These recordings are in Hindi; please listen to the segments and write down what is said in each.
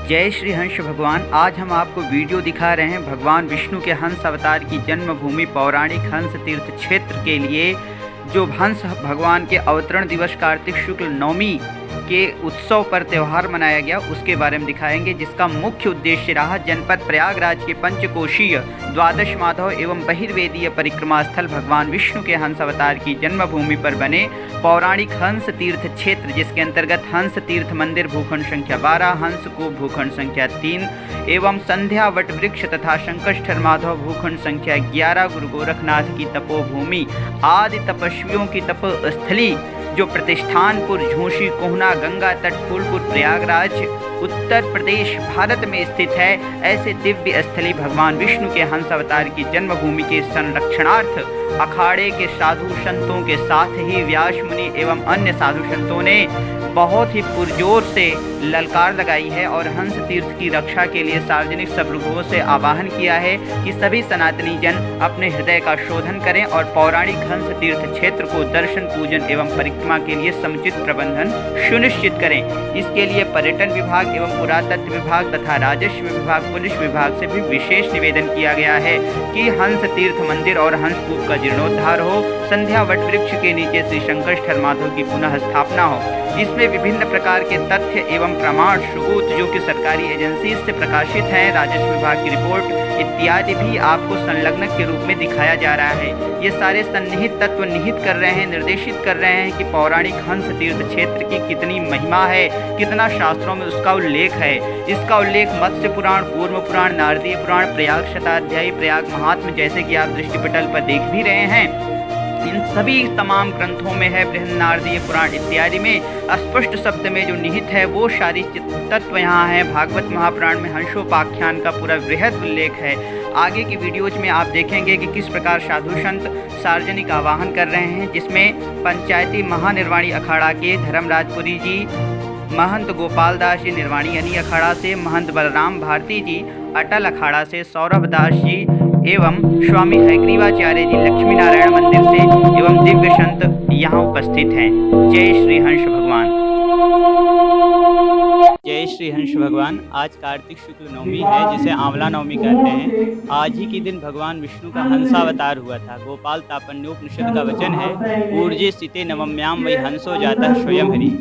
जय श्री हंस भगवान। आज हम आपको वीडियो दिखा रहे हैं भगवान विष्णु के हंस अवतार की जन्मभूमि पौराणिक हंस तीर्थ क्षेत्र के लिए जो हंस भगवान के अवतरण दिवस कार्तिक शुक्ल नवमी के उत्सव पर त्यौहार मनाया गया, उसके बारे में दिखाएंगे, जिसका मुख्य उद्देश्य रहा जनपद प्रयागराज के पंचकोशीय द्वादश माधव एवं बहिर्वेदीय परिक्रमा स्थल भगवान विष्णु के हंस अवतार की जन्मभूमि पर बने पौराणिक हंस तीर्थ क्षेत्र, जिसके अंतर्गत हंस तीर्थ मंदिर भूखंड संख्या 12, हंस कूप भूखंड संख्या 3 एवं संध्या वट वृक्ष तथा शंकरस्थल माधव भूखंड संख्या 11, गुरु गोरखनाथ की तपोभूमि, आदि तपस्वियों की तपस्थली जो प्रतिष्ठानपुर, झूसी, कोहना, गंगा तट, फूलपुर, प्रयागराज, उत्तर प्रदेश, भारत में स्थित है। ऐसे दिव्य स्थली भगवान विष्णु के हंस अवतार की जन्मभूमि के संरक्षणार्थ अखाड़े के साधु संतों के साथ ही व्यास मुनि एवं अन्य साधु संतों ने बहुत ही पुरजोर से ललकार लगाई है और हंस तीर्थ की रक्षा के लिए सार्वजनिक सभागृहों से आह्वान किया है कि सभी सनातनी जन अपने हृदय का शोधन करें और पौराणिक हंस तीर्थ क्षेत्र को दर्शन, पूजन एवं परिक्रमा के लिए समुचित प्रबंधन सुनिश्चित करें। इसके लिए पर्यटन विभाग एवं पुरातत्व विभाग तथा राजस्व विभाग, पुलिस विभाग से भी विशेष निवेदन किया गया है कि हंस तीर्थ मंदिर और हंस कूप का जीर्णोद्धार हो, संध्या वट वृक्ष के नीचे श्री शंकरस्थल माधव की पुनः स्थापना हो। इसमें विभिन्न प्रकार के तथ्य एवं प्रमाण सबूत जो कि सरकारी एजेंसी से प्रकाशित हैं, राजस्व विभाग की रिपोर्ट इत्यादि भी आपको संलग्न के रूप में दिखाया जा रहा है। ये सारे सन्निहित तत्व निहित कर रहे हैं, निर्देशित कर रहे हैं कि पौराणिक हंस तीर्थ क्षेत्र की कितनी महिमा है, कितना शास्त्रों में उसका उल्लेख है। इसका उल्लेख मत्स्य पुराण, कूर्म पुराण, नारदीय पुराण, प्रयाग शताध्यायी, प्रयाग महात्म्य जैसे कि आप दृष्टिपटल पर देख भी रहे हैं, इन सभी तमाम ग्रंथों में है। बृहद नारदीय पुराण इत्यादि में स्पष्ट शब्द में जो निहित है वो सारी तत्व यहाँ है। भागवत महापुराण में हंसोपाख्यान का पूरा वृहद उल्लेख है। आगे की वीडियोज में आप देखेंगे कि किस प्रकार साधु संत सार्वजनिक आवाहन कर रहे हैं, जिसमें पंचायती महानिर्वाणी अखाड़ा के धर्मराजपुरी जी, महंत गोपाल दास जी निर्वाणी यानी अखाड़ा से, महंत बलराम भारती जी अटल अखाड़ा से, सौरभ दास जी एवं स्वामी हयग्रीवाचार्य जी लक्ष्मी नारायण मंदिर से एवं दिव्य संत यहाँ उपस्थित हैं। जय श्री हंस भगवान। जय श्री हंस भगवान। आज कार्तिक शुक्ल नवमी है, जिसे आंवला नवमी कहते हैं। आज ही के दिन भगवान विष्णु का हंसावतार हुआ था। गोपाल तापन्योपनिषद का वचन है, ऊर्जे स्थिते नवम्याम वही हंसो जाता स्वयं हरि।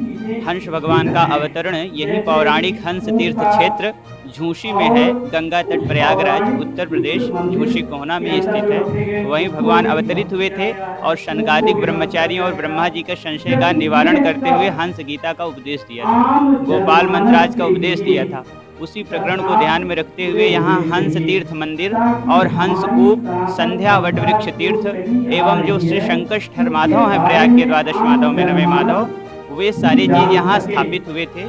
हंस भगवान का अवतरण यही पौराणिक हंस तीर्थ क्षेत्र झूसी में है। गंगा तट, प्रयागराज, उत्तर प्रदेश, झूसी कोहना में स्थित है। वहीं भगवान अवतरित हुए थे और शनकादिक ब्रह्मचारियों और ब्रह्मा जी के संशय का निवारण करते हुए हंस गीता का उपदेश दिया था, गोपाल मंत्राज का उपदेश दिया था। उसी प्रकरण को ध्यान में रखते हुए यहाँ हंस तीर्थ मंदिर और हंस कूप, संध्या वट वृक्ष तीर्थ एवं जो श्री शंकरस्थल माधव हैं प्रयाग के द्वादश माधव में 9वें माधव, वे सारी चीज़ यहाँ स्थापित हुए थे।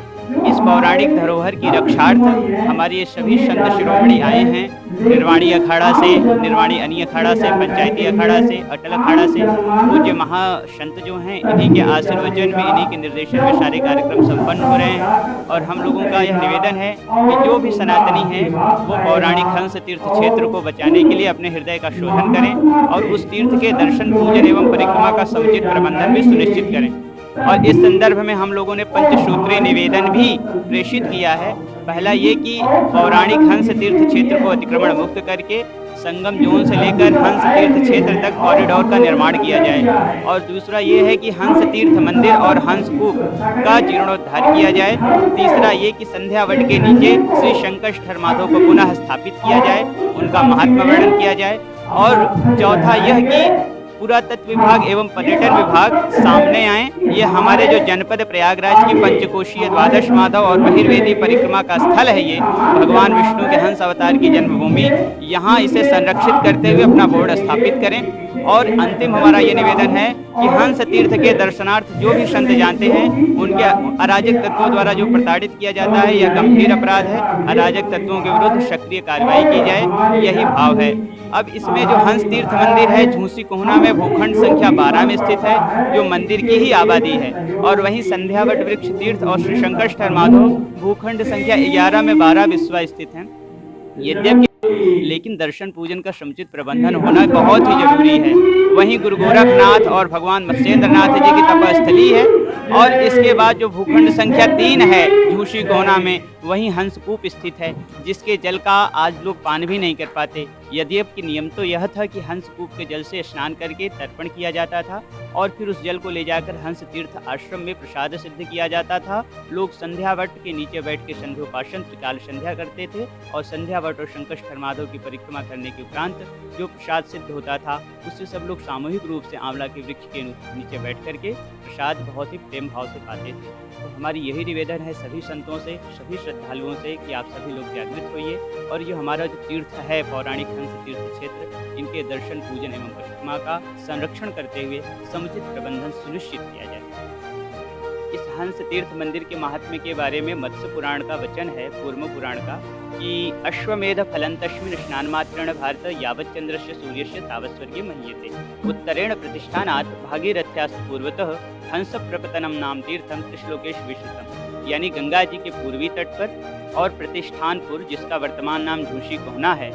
इस पौराणिक धरोहर की रक्षार्थ हमारे ये सभी संत शिरोमणि आए हैं। निर्वाणी अखाड़ा से, निर्वाणी अनी अखाड़ा से, पंचायती अखाड़ा से, अटल अखाड़ा से। पूज्य महासंत जो हैं, इन्हीं के आशीर्वचन में, इन्हीं के निर्देशन में सारे कार्यक्रम संपन्न हो रहे हैं। और हम लोगों का यह निवेदन है कि जो भी सनातनी हैं वो पौराणिक हंस तीर्थ क्षेत्र को बचाने के लिए अपने हृदय का शोधन करें और उस तीर्थ के दर्शन, पूजन एवं परिक्रमा का समुचित प्रबंधन भी सुनिश्चित करें। और इस संदर्भ में हम लोगों ने पंचसूत्रीय निवेदन भी प्रेषित किया है। पहला ये कि पौराणिक हंस तीर्थ क्षेत्र को अतिक्रमण मुक्त करके संगम जोन से लेकर हंस तीर्थ क्षेत्र तक कॉरिडोर का निर्माण किया जाए। और दूसरा ये है कि हंस तीर्थ मंदिर और हंस कूप का जीर्णोद्धार किया जाए। तीसरा ये कि संध्या वट के नीचे श्री शंकरस्थल माधव को पुनः स्थापित किया जाए, उनका महात्मा वर्णन किया जाए। और चौथा यह कि पुरातत्व विभाग एवं पर्यटन विभाग सामने आए। ये हमारे जो जनपद प्रयागराज की पंचकोशीय द्वादश माधव और बहिर्वेदी परिक्रमा का स्थल है, ये भगवान विष्णु के हंस अवतार की जन्मभूमि, यहाँ इसे संरक्षित करते हुए अपना बोर्ड स्थापित करें। और अंतिम हमारा ये निवेदन है कि हंस तीर्थ के दर्शनार्थ जो भी संत जानते हैं, उनके अराजक तत्वों द्वारा जो प्रताड़ित किया जाता है, यह गंभीर अपराध है। अराजक तत्वों के विरुद्ध सक्रिय कार्रवाई की जाए, यही भाव है। अब इसमें जो हंस तीर्थ मंदिर है झूसी कोहना में भूखंड संख्या 12 में स्थित है, जो मंदिर की ही आबादी है। और वहीं संध्या वट वृक्ष तीर्थ और श्री शंकरस्थल माधव भूखंड संख्या 11 में 12 विश्वा स्थित हैं। यद्यपि लेकिन दर्शन पूजन का समुचित प्रबंधन होना बहुत ही जरूरी है। वहीं गुरु गोरखनाथ और भगवान मत्स्येंद्रनाथ जी की तपस्थली है, और इसके बाद जो भूखंड संख्या 3 है झूसी कोहना में, वहीं हंसकूप स्थित है, जिसके जल का आज लोग पान भी नहीं कर पाते। यद्यपि नियम तो यह था कि हंसकूप के जल से स्नान करके तर्पण किया जाता था और फिर उस जल को ले जाकर हंस तीर्थ आश्रम में प्रसाद सिद्ध किया जाता था। लोग संध्या वट के नीचे बैठ के संध्योपासन त्रिकाल संध्या करते थे और संध्या वट और शंकर माधव की परिक्रमा करने के उपरांत जो प्रसाद सिद्ध होता था, उससे सब लोग सामूहिक रूप से आंवला के वृक्ष के नीचे बैठ करके प्रसाद बहुत ही प्रेम भाव से पाते थे। तो हमारी यही निवेदन है सभी संतों से, सभी श्रद्धालुओं से कि आप सभी लोग जागृत होइए और ये हमारा जो तीर्थ है पौराणिक हंस तीर्थ क्षेत्र, इनके दर्शन पूजन एवं परिक्रमा का संरक्षण करते हुए समुचित प्रबंधन सुनिश्चित किया जाए। इस हंस तीर्थ मंदिर के महात्म्य के बारे में मत्स्य पुराण का वचन है, कूर्म पुराण का, कि अश्वमेध फलं तस्मिन् स्नानमात्रेण भारत यावत् चंद्रस्य सूर्यस्य तावत् स्वर्गे महीयते उत्तरेण प्रतिष्ठानात् भागीरथ्यास्तु पूर्वतः हंस प्रपतनम नाम तीर्थम त्रिश्लोकेश विश्रुतम। यानी गंगा जी के पूर्वी तट पर और प्रतिष्ठानपुर, जिसका वर्तमान नाम झूसी कोहना है,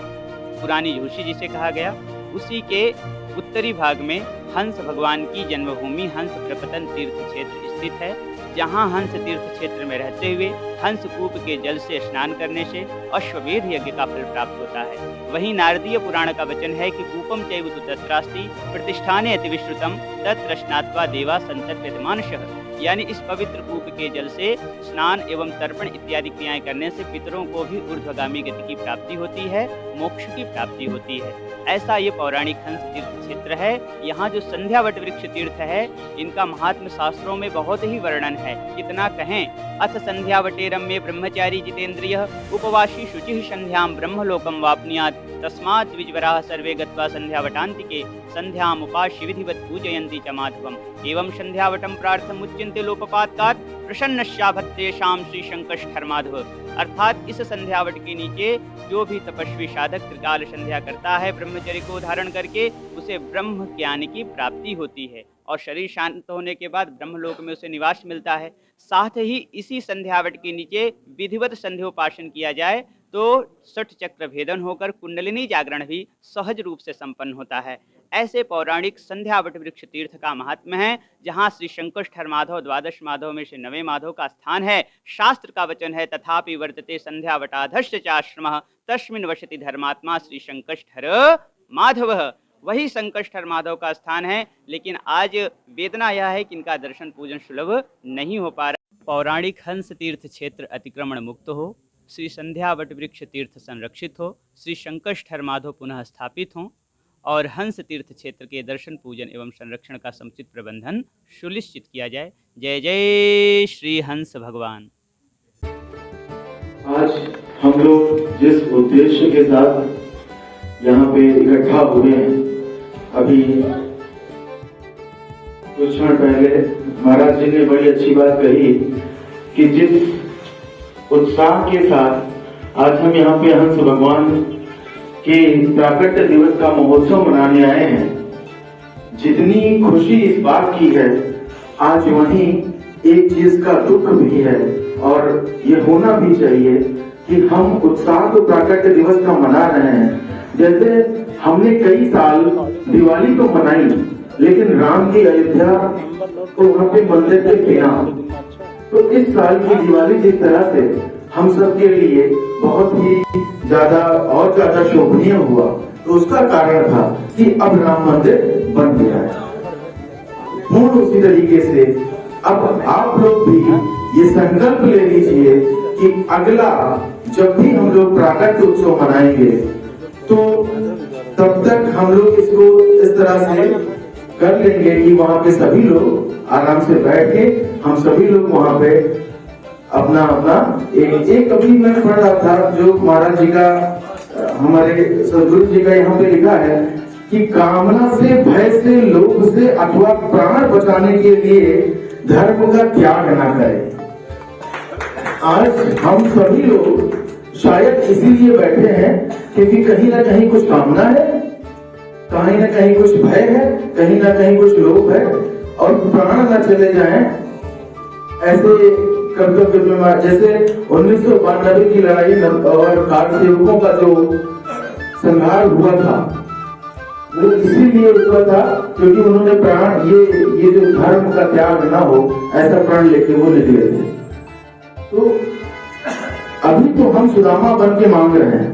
पुरानी झूसी जिसे कहा गया, उसी के उत्तरी भाग में हंस भगवान की जन्मभूमि हंस प्रपतन तीर्थ क्षेत्र स्थित है, जहां हंस तीर्थ क्षेत्र में रहते हुए हंस कूप के जल से स्नान करने से अश्वमेध यज्ञ का फल प्राप्त होता है। वहीं नारदीय पुराण का वचन है कि कूपम चैव तु तत्रास्ति प्रतिष्ठाने अति विश्रुतम तत्र स्नात्वा देवा संतप्यते मानसः। यानी इस पवित्र कूप के जल से स्नान एवं तर्पण इत्यादि क्रियाएं करने से पितरों को भी ऊर्ध्वगामी गति की प्राप्ति होती है, मोक्ष की प्राप्ति होती है। ऐसा ये पौराणिक हंस तीर्थ क्षेत्र है। यहाँ जो संध्यावट वृक्ष तीर्थ है, इनका महात्म्य शास्त्रों में बहुत ही वर्णन है। कितना कहें, अथ संध्यावटे रम्ये ब्रह्मचारी जितेंद्रिय उपवासी शुचि संध्याम ब्रह्मलोकम वाप्नुयात् तस्मात् विज्वराः सर्वे गत्वा संध्यावटान्तिके संध्याम उपास्य विधिवत पूजयन्ति च माधवम् एवं संध्यावटम प्रार्थम उच्यन्ते लोपपातकात् प्रसन्नस्याभत्तेषां श्री शंकर माधव। अर्थात इस संध्यावट के नीचे जो भी तपस्वी साधक त्रिकाल संध्या करता है ब्रह्मचर्य को धारण करके, उसे ब्रह्म ज्ञान की प्राप्ति होती है और शरीर शांत होने के बाद ब्रह्मलोक में उसे निवास मिलता है। साथ ही इसी संध्यावट के नीचे विधिवत संध्योपासन किया जाए तो षट चक्र भेदन होकर कुंडलिनी जागरण भी सहज रूप से संपन्न होता है। ऐसे पौराणिक संध्यावट वृक्ष तीर्थ का महात्म्य है, जहाँ श्री शंकर माधव द्वादश माधव में से 9वें माधव का स्थान है। शास्त्र का वचन है, तथापि वर्तते संध्यावटाधश्च चाश्रमः तस्मिन् वसति धर्मात्मा श्री शंकर माधव। वही शंकर माधव का स्थान है, लेकिन आज वेदना यह है कि इनका दर्शन पूजन सुलभ नहीं हो पा रहा। पौराणिक हंस तीर्थ क्षेत्र अतिक्रमण मुक्त हो, श्री संध्यावट वृक्ष तीर्थ संरक्षित हो, श्री शंकर माधव पुनः स्थापित हों और हंस तीर्थ क्षेत्र के दर्शन पूजन एवं संरक्षण का समुचित प्रबंधन सुनिश्चित किया जाए। जय जय श्री हंस भगवान। आज हम लोग जिस उद्देश्य के साथ यहाँ पे इकट्ठा हुए हैं, अभी कुछ क्षण पहले महाराज जी ने बड़ी अच्छी बात कही कि जिस उत्साह के साथ आज हम यहाँ पे हंस भगवान के प्राकट्य दिवस का महोत्सव मनाने आए हैं, जितनी खुशी इस बात की है, आज वहीं एक चीज का दुख भी है और ये होना भी चाहिए कि हम उत्साह तो प्राकट्य दिवस का मना रहे हैं। जैसे हमने कई साल दिवाली तो मनाई, लेकिन राम की अयोध्या तो वहाँ पे मंदिर के बिना, तो इस साल की दिवाली जिस तरह से हम सब के लिए बहुत ही ज्यादा और ज्यादा शोभनीय हुआ, तो उसका कारण था कि अब राम मंदिर बन गया है। पूर्ण उसी तरीके से अब आप लोग भी ये संकल्प ले लीजिए कि अगला जब भी हम लोग प्राकट्य उत्सव मनाएंगे, तो तब तक हम लोग इसको इस तरह से कर लेंगे कि वहाँ पे सभी लोग आराम से बैठ के हम सभी लोग वहाँ पे अपना अपना एक कभी मैं पढ़ रहा था जो महाराज जी का, हमारे सदगुरु जी का यहाँ पे लिखा है कि कामना से, भय से, लोभ से अथवा प्राण बचाने के लिए धर्म का त्याग न करें। आज हम सभी लोग शायद इसीलिए बैठे हैं क्योंकि कहीं ना कहीं कुछ कामना है, कहीं ना कहीं कुछ भय है, कहीं ना कहीं कुछ लोभ है और प्राण न चले जाएं। ऐसे कर्तव्य में जैसे 1992 की लड़ाई और कार सेवकों का जो संहार हुआ था, वो इसीलिए हुआ था क्योंकि उन्होंने प्राण ये जो धर्म का त्याग ना हो, ऐसा प्राण लेके वो निकले थे। तो अभी तो हम सुदामा बन के मांग रहे हैं,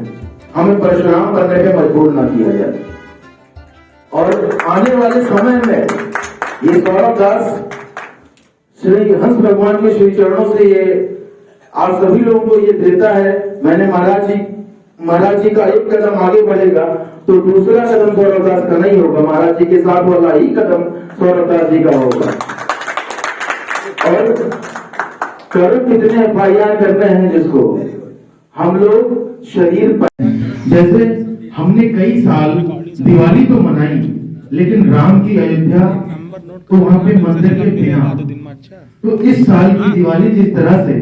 हमें परशुराम बनने पे मजबूर ना किया जाए। और आने वाले समय में ये सौरभ दास श्री हंस भगवान के श्री चरणों से ये आप सभी लोगों को ये देता है। मैंने महाराज जी का एक कदम आगे बढ़ेगा तो दूसरा कदम सौरभ दास का नहीं होगा, महाराज जी के साथ वाला ही कदम सौरभ दास जी का होगा। और करो कितने FIR करने हैं जिसको हम लोग शरीर पर, जैसे हमने कई साल दिवाली तो मनाई, लेकिन राम की अयोध्या तो वहां पे मंदिर के बिना, तो इस साल की दिवाली जिस तरह से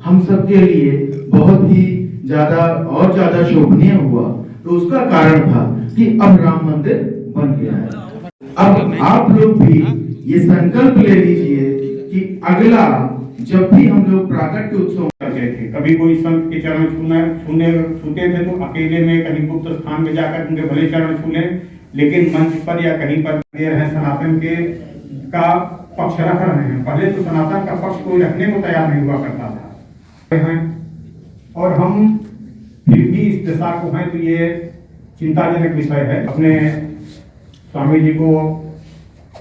हम सब के लिए बहुत ही ज्यादा शोभनीय हुआ, तो उसका कारण था कि अब राम मंदिर बन गया है। अब आप लोग भी ये संकल्प ले लीजिए कि अगला जब भी हम लोग प्राकट्य उत्सव करते थे, कभी कोई संत के चरण छूते थे तो अकेले में कहीं गुप्त स्थान में जाकर उनके भले चरण छू लें, लेकिन मंच पर या कहीं पर दे रहे सनातन के का पक्ष रख रहे हैं। पहले तो सनातन का पक्ष कोई रखने को तैयार नहीं हुआ करता था, और हम फिर भी इस दशा को हैं, तो ये चिंताजनक विषय है। अपने स्वामी जी को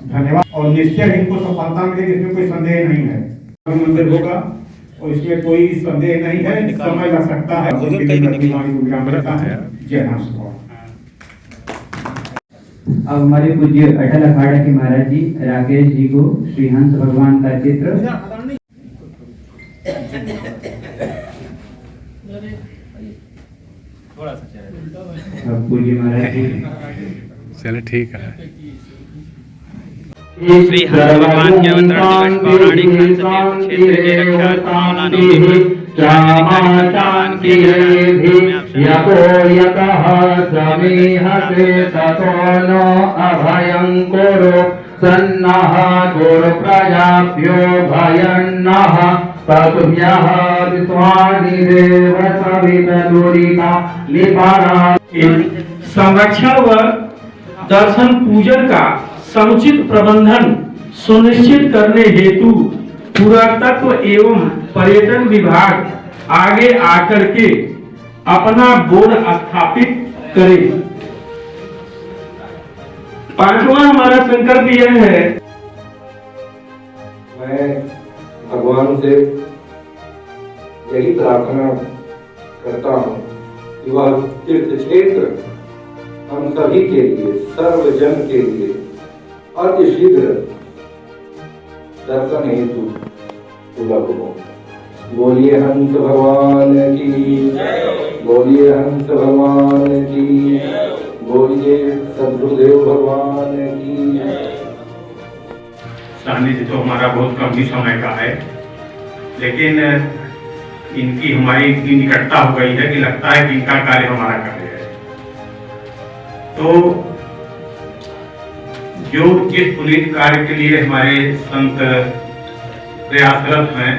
धन्यवाद, और निश्चय इनको सफलता मिलेगी, इसमें कोई संदेह नहीं है। मंदिर होगा और इसमें कोई संदेह नहीं है, समय लग सकता है। जय राम। अब हमारे पूज्य अटल अखाड़ा के महाराज जी राकेश जी को श्री हंस भगवान का चित्र पूज्य महाराज जी। चलो ठीक है। श्री हंस भगवान के अवतरण दिवस पौराणिक हंस तीर्थ क्षेत्र के रक्षार्थ मौलाना श्यामाचान की यतो यतः समीहते ततो नो अभयं कुरु सन्नः कुरु प्रजाभ्यो भयन्नः ततुभ्यः विश्वानि देव सवितदुरिता लिपाना। संरक्षण व दर्शन पूजन का समुचित प्रबंधन सुनिश्चित करने हेतु पुरातत्व एवं पर्यटन विभाग आगे आकर के अपना बोर्ड स्थापित करे। पांचवा हमारा संकल्प यह है, मैं भगवान से यही प्रार्थना करता हूँ कि वह तीर्थ क्षेत्र हम सभी के लिए, सर्वजन के लिए अति शीघ्र दर्शन हेतु सुलभ हो। बोलिए हंस भगवान की, बोलिए हंस भगवान की, बोलिए सद्गुरुदेव भगवान की। सानिध्य तो हमारा बहुत कम ही समय का है, लेकिन इनकी हमारी इतनी निकटता हो गई है कि लगता है कि इनका कार्य हमारा कार्य है। तो जो जिस पुनीत कार्य के लिए हमारे संत प्रयासरत हैं,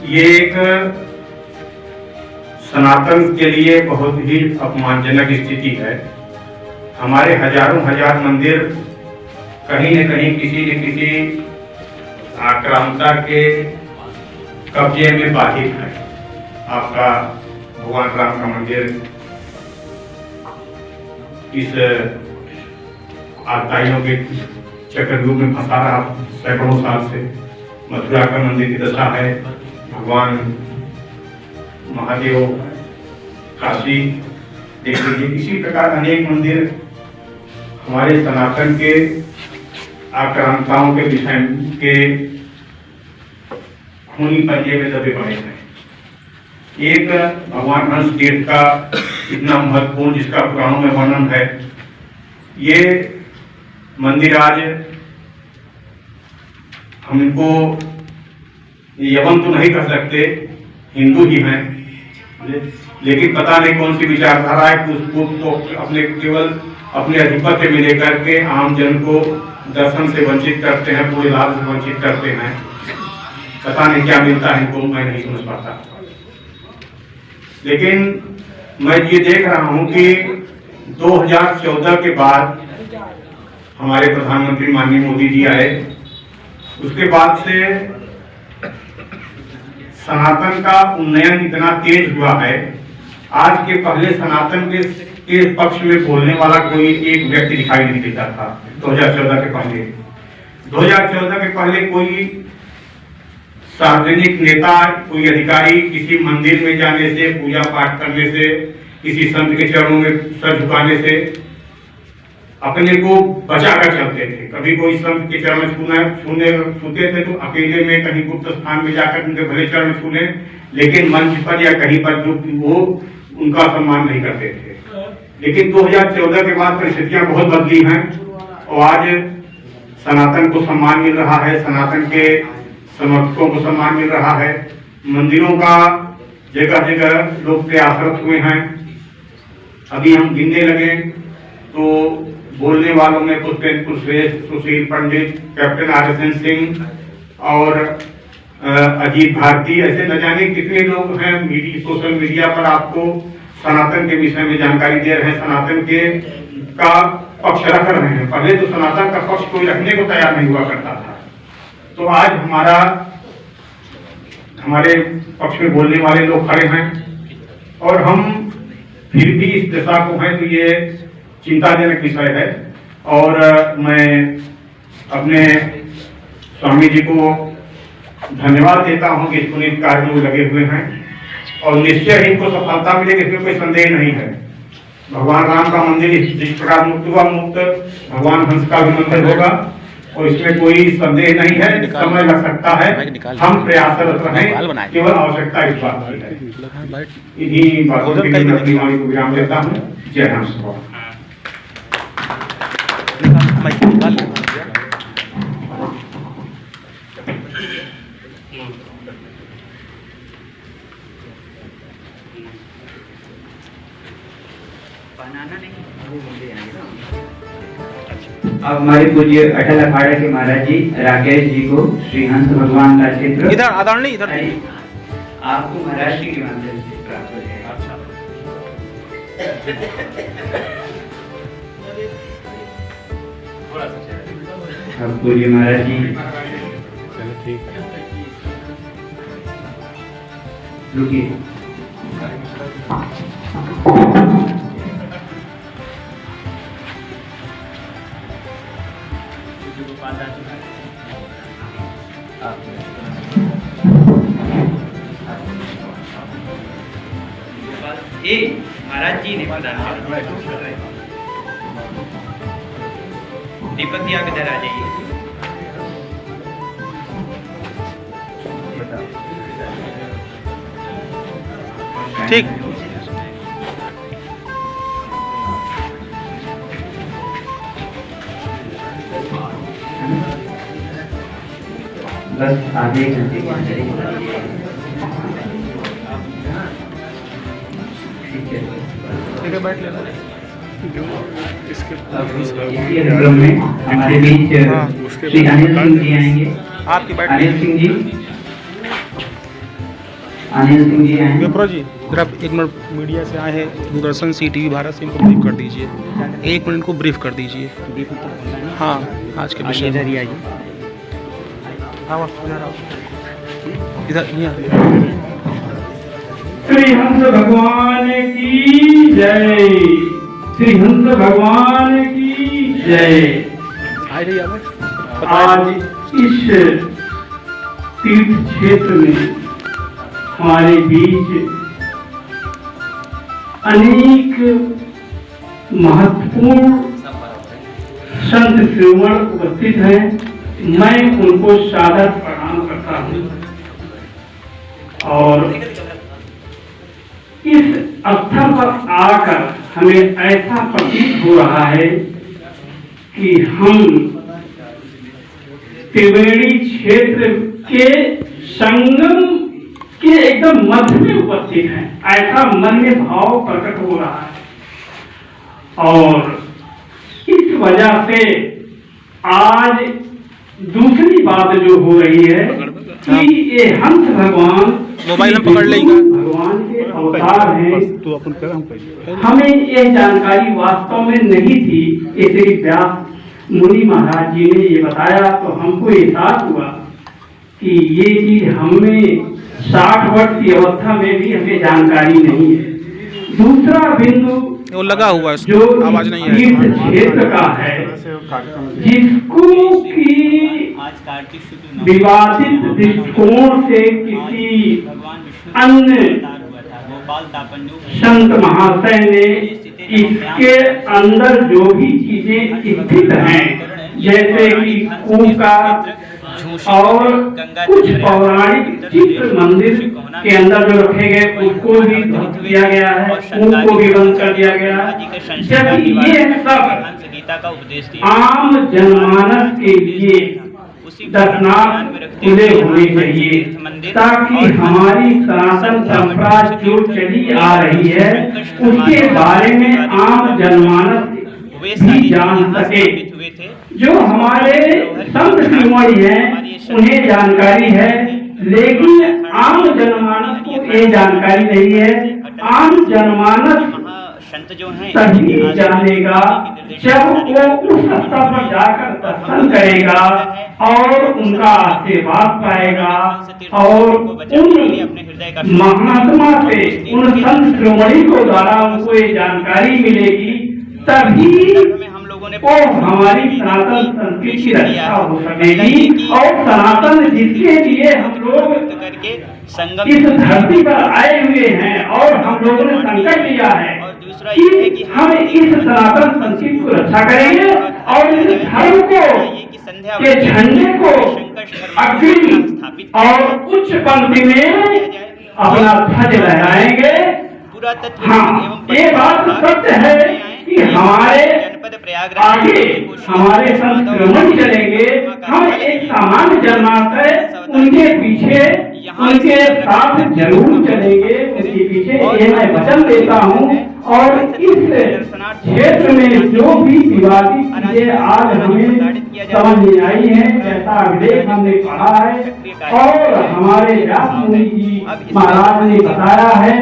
ये एक सनातन के लिए बहुत ही अपमानजनक स्थिति है। हमारे हजारों हजार मंदिर कहीं न कहीं किसी न किसी आक्रांता के कब्जे में बाधित है। आपका भगवान राम का मंदिर इस आताइयों के चक्रव्यूह में फंसा रहा सैकड़ों साल से। मथुरा का मंदिर की दशा है, भगवान महादेव, काशी देख लीजिए। इसी प्रकार अनेक मंदिर हमारे सनातन के आक्रांताओं के विषय के खूनी पंजे में दबे पड़े हैं। एक भगवान हंस तीर्थ का इतना महत्वपूर्ण, जिसका पुराणों में वर्णन है, ये मंदिर आज हमको यवन तो नहीं कर सकते, हिंदू ही हैं, लेकिन पता नहीं कौन सी विचारधारा है कि उसको अपने केवल अपने अधिपत्य में लेकर के आम जन को दर्शन से वंचित करते हैं, पूरे लाभ से वंचित करते हैं। पता नहीं क्या मिलता है इनको, मैं नहीं समझ पाता। लेकिन मैं ये देख रहा हूं कि 2014 के बाद हमारे प्रधानमंत्री माननीय मोदी जी आए, उसके बाद से सनातन का उन्नयन इतना तेज हुआ है। आज के पहले सनातन के पक्ष में बोलने वाला कोई एक व्यक्ति दिखाई नहीं देता था। 2014 के पहले कोई सार्वजनिक नेता, कोई अधिकारी किसी मंदिर में जाने से, पूजा पाठ करने से, किसी संत के चरणों में सर झुकाने से अपने को बचा कर चलते थे। कभी कोई संत के चरण छूते थे तो अकेले में कहीं गुप्त स्थान में जाकर उनके भले चरण छू लें, लेकिन मंच पर या कहीं पर जो वो उनका सम्मान नहीं करते थे। लेकिन 2014 के बाद परिस्थितियां बहुत बदली हैं और आज सनातन को सम्मान मिल रहा है, सनातन के समर्थकों को सम्मान मिल रहा है। मंदिरों का जगह जगह लोग प्रयासरत हुए हैं। अभी हम गिनने लगे तो बोलने वालों में पुष्पेंद्र कुशवाहा, सुशील पंडित, कैप्टन RSN सिंह और अजीत भारती, ऐसे न जाने कितने लोग हैं सोशल मीडिया पर आपको सनातन के विषय में जानकारी दे रहे हैं, सनातन के का पक्ष रख रहे हैं। पहले तो सनातन का पक्ष कोई रखने को तैयार नहीं हुआ करता था। तो आज हमारे पक्ष में बोलने वाले लोग खड़े हैं और हम फिर भी इस दशा को हैं, तो ये चिंताजनक विषय है। और मैं अपने स्वामी जी को धन्यवाद देता हूं कि इस पुनीत कार्य में लगे हुए हैं और निश्चय ही इनको सफलता मिलेगी, इसमें कोई संदेह नहीं है। भगवान राम का मंदिर जिस प्रकार मुक्त हुआ, मुक्त भगवान हंस का भी मंदिर होगा और इसमें कोई संदेह नहीं है। समय लग सकता है, हम प्रयासरत रहें, केवल आवश्यकता इस बात की है। इन्हीं बातों के लिए मैं अपनी वाणी को विराम देता हूँ। जय राम सभा। अब हमारे पूज्य अटल अखाड़ा के महाराज जी राकेश जी को श्री हंस भगवान का क्षेत्र इधर आधार नहीं, इधर आपको महाराज जी के माध्यम से प्राप्त हो जाएगा। अब पूज्य महाराज जी ठीक है, रुकिए। महाराज जी ने प्रदान किया। दीपक जी आगे इधर आ जाइए। ठीक। बस आधे घंटे के अंदर ठीक है, बैठ लेना। इसके कार्यक्रम में हमारे बीच श्री अनिल सिंह जी आएंगे। आपकी बैठ अनिल सिंह जी आएंगे। विप्रो जी, जरा एक मिनट, मीडिया से आए हैं दूरदर्शन CTV भारत से, इनको ब्रीफ कर दीजिए। 1 मिनट को ब्रीफ कर दीजिए। हाँ, आज के विषय इधर ही आइए। इधर श्री हंस भगवान की जय, श्री हंस भगवान की जय। आज इस तीर्थ क्षेत्र में हमारे बीच अनेक महत्वपूर्ण संत श्रीमण उपस्थित हैं। मैं उनको सादर प्रणाम करता हूँ और इस स्थल पर आकर हमें ऐसा प्रतीत हो रहा है कि हम त्रिवेणी क्षेत्र के संगम के एकदम मध्य में उपस्थित हैं। ऐसा मन में भाव प्रकट हो रहा है और इस वजह से आज दूसरी बात जो हो रही है कि ये हंस भगवान मोबाइल में पकड़ लेगा भगवान के अवतार हैं। तो अपन कर हम पहले हमें यह जानकारी वास्तव में नहीं थी। ये श्री व्यास मुनि महाराज जी ने ये बताया तो हमको एहसास हुआ कि ये चीज हमें 60 वर्ष की अवस्था में भी हमें जानकारी नहीं है। दूसरा बिंदु वो लगा हुआ है, जो आवाज नहीं तीर्थ है। क्षेत्र का है, जिसको कि विवादित दृष्टिकोण से किसी अन्य संत महाशय ने इसके अंदर जो भी चीजें स्थित हैं, जैसे कि कुका और कुछ पौराणिक चित्र मंदिर के अंदर जो रखे गए उसको भी ध्वस्त किया गया है, उनको भी बंद कर दिया गया है। जबकि ये सब आम जनमानस के लिए दर्शनार्थ खुले होने चाहिए, ताकि हमारी सनातन परंपरा जो चली आ रही है उसके बारे में आम जनमानस भी जान सके। जो हमारे संत शिरोमणि हैं उन्हें जानकारी है, लेकिन आम जनमानस को ये जानकारी नहीं है। आम जनमानस संत जो हैं तभी जानेगा जब वो उस स्तर पर जाकर दर्शन करेगा और उनका आशीर्वाद पाएगा और उन महात्मा से, उन संत शिरोमणि को द्वारा उनको ये जानकारी मिलेगी, तभी वो हमारी सनातन संस्कृति की रक्षा हो सकेगी। और सनातन जिसके लिए हम लोग इस धरती पर आए हुए हैं और हम लोगों ने संकल्प लिया है कि हम इस सनातन संस्कृति को रक्षा करेंगे और इस धर्म को के झंडे को अग्रिम और उच्च पंक्ति में अपना ध्वज लहराएंगे। हाँ, ये बात सत्य है कि हमारे आगे हमारे संत शिरोमणि चलेंगे, हम एक सामान्य जनमानस उनके पीछे उनके साथ जरूर चलेंगे, उनके पीछे ये मैं वचन देता हूँ। और इस क्षेत्र में जो भी विवादित चीजें आज हमें समझ में आई है, जैसा अभिलेख हमने पढ़ा है और हमारे व्यास मुनि जी महाराज ने बताया है,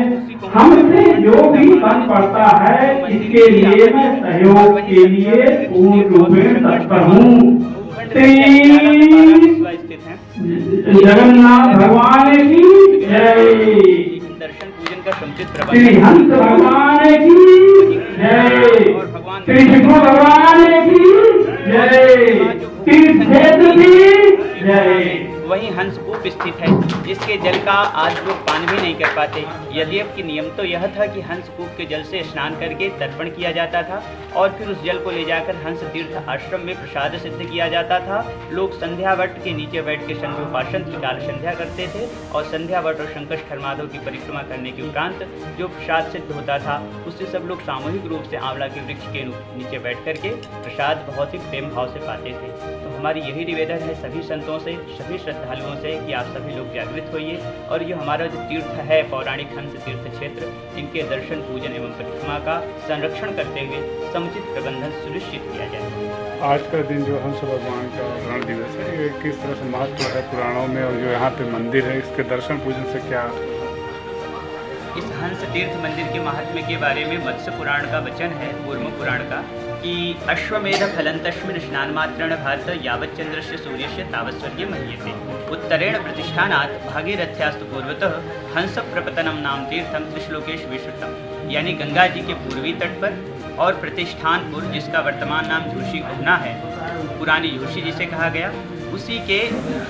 हमसे जो भी बन पड़ता है इसके लिए मैं सहयोग के लिए पूर्ण रूप में तत्पर हूँ। जगन्नाथ भगवान की जय, श्री हंस भगवान की जय, श्री विष्णु भगवान की जय, तीर्थ क्षेत्र की जय। वहीं हंसकूप स्थित है, जिसके जल का आज लोग पान भी नहीं कर पाते। यद्यपि नियम तो यह था कि हंसकूप के जल से स्नान करके तर्पण किया जाता था और फिर उस जल को ले जाकर हंस तीर्थ आश्रम में प्रसाद सिद्ध किया जाता था। लोग संध्या वट के नीचे बैठ के संध्योपासन की काल संध्या करते थे और संध्या वट और शंकर माधव की परिक्रमा करने के उपरांत जो प्रसाद सिद्ध होता था उससे सब लोग सामूहिक रूप से आंवला के वृक्ष के नीचे बैठ करके प्रसाद बहुत ही प्रेम भाव से पाते थे। तो हमारी यही निवेदन है सभी संतों से, सभी श्रद्धालुओं से कि आप सभी लोग जागृत होइए और ये हमारा जो तीर्थ है पौराणिक हंस तीर्थ क्षेत्र, इनके दर्शन पूजन एवं परिक्रमा का संरक्षण करते हुए समुचित प्रबंधन सुनिश्चित किया जाए। आज का दिन जो हंस भगवान का रण दिवस है, ये किस तरह से महत्व है पुराणों में, और जो यहाँ पे मंदिर है इसके दर्शन पूजन से क्या? इस हंस तीर्थ मंदिर के महात्म्य के बारे में मत्स्य पुराण का वचन है, कूर्म पुराण का, कि अश्वमेध फलं तस्मिन् स्नानमात्रेण भारत यावत् चंद्रस्य सूर्यस्य तावत् स्वर्गे मह्यते उत्तरेण प्रतिष्ठानात् भागीरथ्यास्तु पूर्वतः हंस प्रपतनम नाम तीर्थम त्रिश्लोकेश विश्रुतम। यानी गंगा जी के पूर्वी तट पर और प्रतिष्ठानपुर, जिसका वर्तमान नाम झूसी घुना है, पुरानी झूसी जिसे कहा गया, उसी के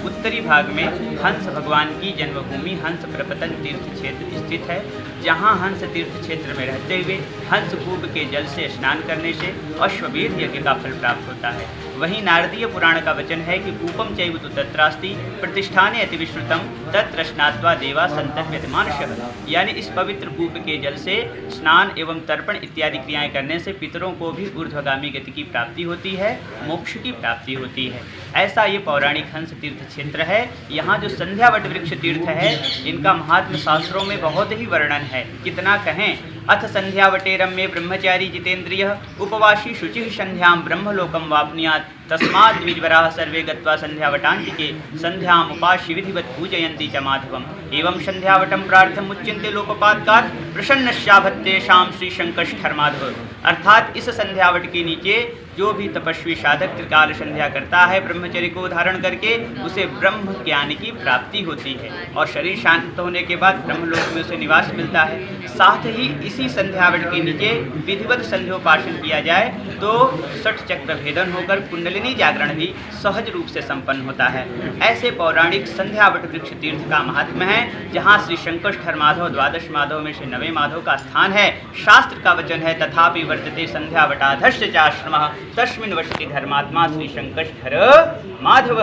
उत्तरी भाग में हंस भगवान की जन्मभूमि हंस प्रपतन तीर्थ क्षेत्र स्थित है, जहाँ हंस तीर्थ क्षेत्र में रहते हुए हंस कूप के जल से स्नान करने से अश्वमेध यज्ञ का फल प्राप्त होता है। वहीं नारदीय पुराण का वचन है कि कूपम चैव तु तत्रास्ति प्रतिष्ठाने अति विश्रुतम तत्र स्नात्वा देवा संतव्यते मानसः। यानी इस पवित्र कूप के जल से स्नान एवं तर्पण इत्यादि क्रियाएं करने से पितरों को भी ऊर्ध्वगामी गति की प्राप्ति होती है, मोक्ष की प्राप्ति होती है। ऐसा ये पौराणिक हंस तीर्थ क्षेत्र है। यहाँ जो संध्यावट वृक्ष तीर्थ है, इनका महात्म्य शास्त्रों में बहुत ही वर्णन है, कितना कहें। अथ संध्यावटे रम्ये ब्रह्मचारी जितेंद्रिय उपवासी शुचि संध्याम ब्रह्मलोकम वाप्नुयात् तस्माद् द्विजवराः सर्वे गत्वा संध्यावटान्तिके संध्यामुपास्य विधिवत् पूजयन्ति च माधवम् एवं संध्यावटं प्रार्थम उच्यन्ते लोकपातकात् प्रसन्नस्याभत्तेषां श्री शंकरष्ठर माधव। अर्थात इस संध्यावट के नीचे जो भी तपस्वी साधक त्रिकाल संध्या करता है ब्रह्मचर्य को धारण करके उसे ब्रह्म ज्ञान की प्राप्ति होती है और शरीर शांत होने के बाद ब्रह्मलोक में उसे निवास मिलता है। साथ ही इसी संध्यावट के नीचे विधिवत संध्योपासन किया जाए तो षट चक्र भेदन होकर कुंडलिनी जागरण भी सहज रूप से संपन्न होता है। ऐसे पौराणिक संध्यावट वृक्ष तीर्थ का महात्म्य है जहाँ श्री शंकरष्ठर माधव द्वादश माधव में से 9वें माधव का स्थान है। शास्त्र का वचन है तथापि वर्तते संध्यावटाधस्य चाश्रमः तस्मिन् वसति धर्मात्मा श्री शंकरष्ठर माधव।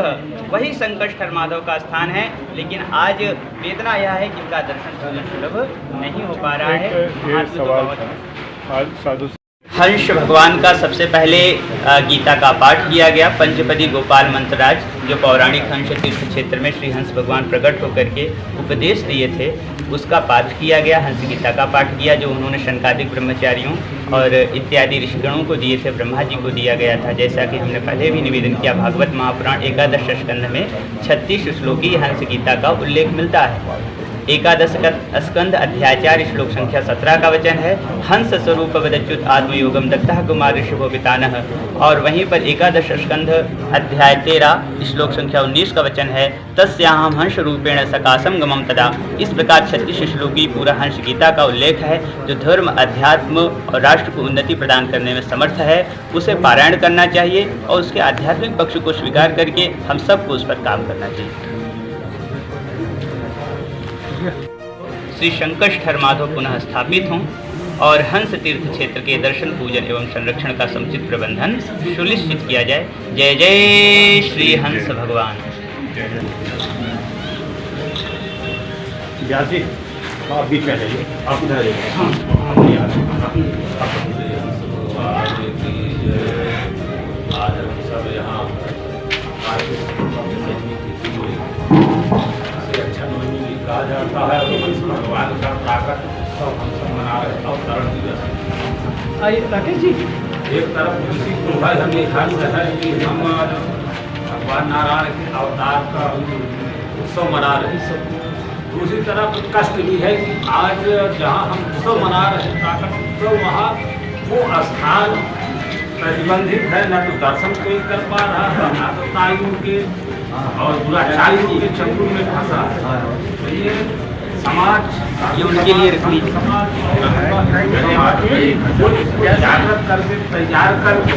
वही शंकरष्ठर माधव का स्थान है, लेकिन आज वेदना यह है कि इनका दर्शन पूजन सुलभ नहीं हो पा रहा है। हंस भगवान का सबसे पहले गीता का पाठ किया गया। पंचपदी गोपाल मंत्रराज जो पौराणिक हंस तीर्थ क्षेत्र में श्री हंस भगवान प्रकट होकर के उपदेश दिए थे उसका पाठ किया गया। हंस गीता का पाठ किया जो उन्होंने शनकादिक ब्रह्मचारियों और इत्यादि ऋषिगणों को दिए थे, ब्रह्मा जी को दिया गया था। जैसा कि हमने पहले भी निवेदन किया, भागवत महापुराण 11 स्कंध में 36 श्लोकी हंस गीता का उल्लेख मिलता है। 11 स्कंद अध्याय 4 श्लोक संख्या 17 का वचन है हंस स्वरूप वदच्युत आत्मयोगम दत्तः कुमार ऋषभो पितानः। और वहीं पर 11 स्कंध अध्याय 13 श्लोक संख्या 19 का वचन है तस्याहं हंस रूपेण सकाशम गमम तदा। इस प्रकार 36 श्लोकी पूरा हंस गीता का उल्लेख है जो धर्म अध्यात्म और राष्ट्र को उन्नति प्रदान करने में समर्थ है। उसे पारायण करना चाहिए और उसके आध्यात्मिक पक्ष को स्वीकार करके हम सबको उस पर काम करना चाहिए। श्री शंकरष्ठर माधव पुनः स्थापित हों और हंस तीर्थ क्षेत्र के दर्शन पूजन एवं संरक्षण का समुचित प्रबंधन सुनिश्चित किया जाए। जय जय श्री हंस भगवान। जी आप बीच में जाइए, आप उधर जाइए। आज हम सब यहाँ अच्छा नवमी कहा जाता है और भगवान का प्राकट उत्सव हम सब मना रहे हैं। अवतरण दिवस आइए राकेश जी, एक तरफ खुशी को है हमें हर्ष है कि हम भगवान नारायण के अवतार का उत्सव मना रहे हैं। दूसरी तरफ कष्ट भी है कि आज जहाँ हम उत्सव मना रहे हैं प्राकट उत्सव, वहाँ वो स्थान प्रतिबंधित है, न तो दर्शन कोई कर पा रहा है, न तो ताइयों के और दुराचारियों के चंगुल में फंसा है। तो ये समाज ये उनके लिए रखनी जागृत करके तैयार करके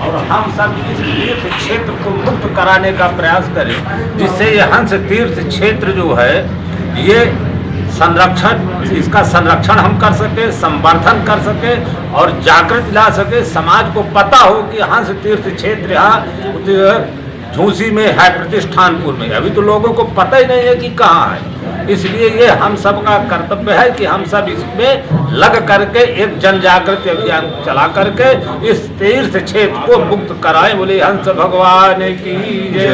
और हम सब इस तीर्थ क्षेत्र को मुक्त कराने का प्रयास करें जिससे ये हंस तीर्थ क्षेत्र जो है ये संरक्षण, इसका संरक्षण हम कर सके, संवर्धन कर सके और जागृत ला सके। समाज को पता हो कि हंस तीर्थ क्षेत्र यहाँ झूसी में है, प्रतिष्ठानपुर में। अभी तो लोगों को पता ही नहीं है कि कहाँ है। इसलिए ये हम सब का कर्तव्य है कि हम सब इसमें लग करके एक जन जागृति अभियान चला करके इस तीर्थ क्षेत्र को मुक्त कराएं। बोले हंस भगवान की जय।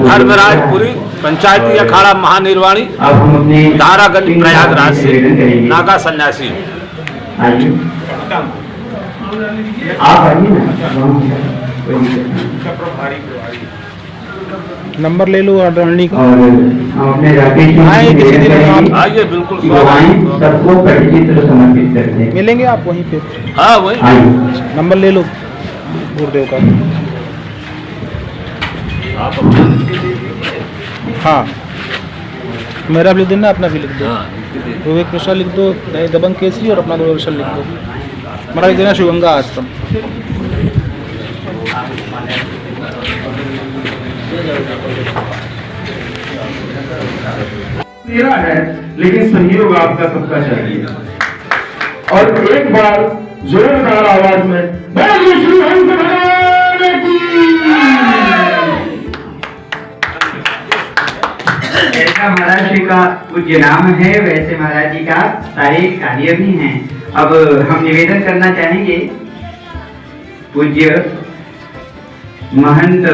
धर्मराजपुरी पंचायती अखाड़ा महानिर्वाणी धारागंज प्रयागराज से नागा सन्यासी। नंबर ले लो अडवाणी का। और हम अपने राकेश जी आइए, बिल्कुल सबको परिचित्र समर्पित करते हैं। मिलेंगे आप वहीं पे। हाँ वही नंबर ले लो गुरुदेव का। हाँ मेरा भी लिख देना, अपना भी लिख दो। विवेक प्रसाद लिख दो, दबंग केसरी, और अपना दूरदर्शन लिख दो। हमारा लिख देना शिवगंगा आश्रम। मेरा है लेकिन सहयोग आपका सबका चाहिए। और एक बार जोरदार आवाज में बोलो श्री हंस भगवान की। ऐसा महाराज जी का पूज्य नाम है, वैसे महाराज जी का सारे कार्य भी हैं। अब हम निवेदन करना चाहेंगे पूज्य महंत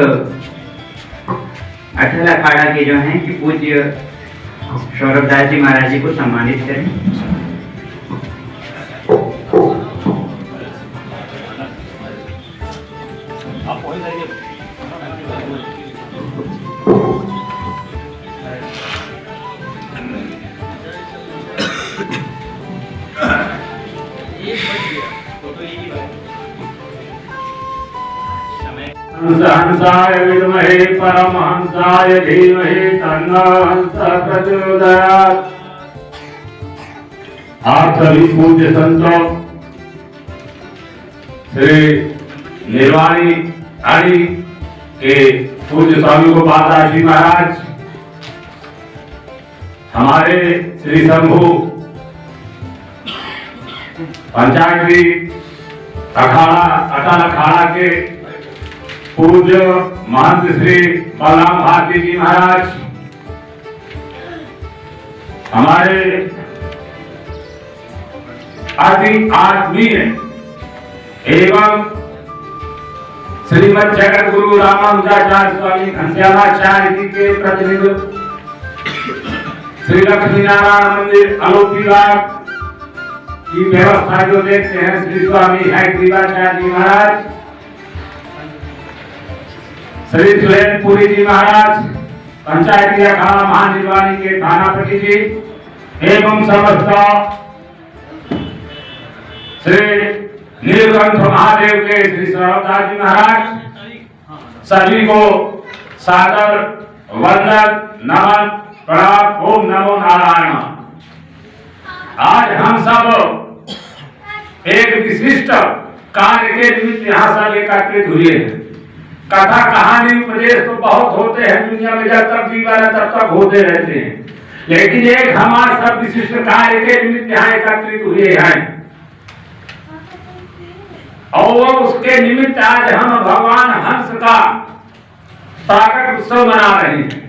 अठल अखाड़ा के जो हैं कि पूज्य सौरभदास जी महाराज जी को सम्मानित करें। हंसाय विद्महे परमहंसाय धीमहि तन्नो हंसः प्रचोदयात्। आप सभी पूज्य संतों, श्री निर्वाणी आदि के पूज्य स्वामी गोपाल जी महाराज, हमारे श्री शंभु पंचायती अखाड़ा अटल अखाड़ा के पूज्य महंत श्री बलराम भारती जी महाराज, हमारे अति आत्मीय एवं श्रीमद जगत गुरु रामानुजाचार्य स्वामी घनश्यामाचार्य जी के प्रतिनिधि श्री लक्ष्मी नारायण मंदिर अलोपीबाग की व्यवस्था जो देखते हैं श्री स्वामी हैग्रीवाचार्य जी महाराज, श्री सुहेलपुरी जी महाराज, पंचायती अखाड़ा महानिर्वाणी के थानापति जी एवं समस्त श्री नीलकंठ महादेव के श्री सरदार जी महाराज, सभी को सादर वंदन नमन प्रणाम। ओम नमो नारायण। आज हम सब एक विशिष्ट कार्य के निमित्त यहाँ सब एकत्रित हुए हैं। कथा कहानी उपदेश तो बहुत होते हैं दुनिया में, जब तक जीवन है तब तक होते रहते हैं, लेकिन एक हमारे सब विशिष्ट कार्य के निमित्त यहाँ एकत्रित हुए हैं और उसके निमित्त आज हम भगवान हंस का प्राकट उत्सव मना रहे हैं।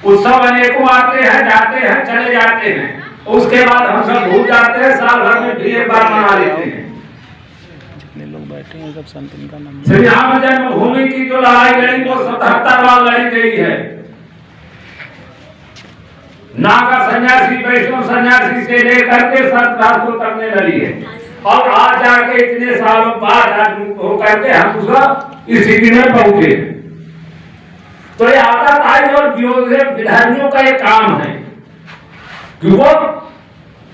उत्सव अनेकों आते हैं, जाते हैं, चले जाते हैं, उसके बाद हम सब भूल जाते हैं, साल भर में फिर एक बार मना लेते हैं। जितने लोग बैठे हैं सब संत का नाम। श्री राम जन्मभूमि की जो लड़ाई लड़ी वो 77 बार लड़ी गई है। नागा सन्यासी, वैष्णव सन्यासी से लेकर के संत राष्ट्रों तक ने लड़ी है और आज जाके इतने सालों बाद होकर के हम दूसरा इस स्थिति में पहुंचे। तो ये आताताई और विधानियों का एक काम है कि वो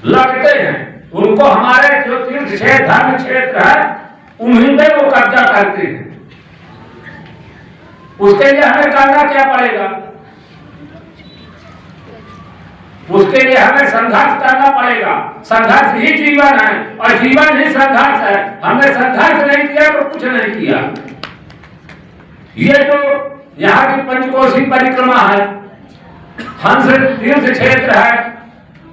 लगते हैं, उनको हमारे जो तीर्थ क्षेत्र धर्म क्षेत्र है उन्हीं में वो कब्जा करते हैं। उसके लिए हमें करना क्या पड़ेगा? उसके लिए हमें संघर्ष करना पड़ेगा। संघर्ष ही जीवन है और जीवन ही संघर्ष है। हमने संघर्ष नहीं किया तो कुछ नहीं किया। ये जो यहाँ की पंचकोशी परिक्रमा है, हंस तीर्थ क्षेत्र है,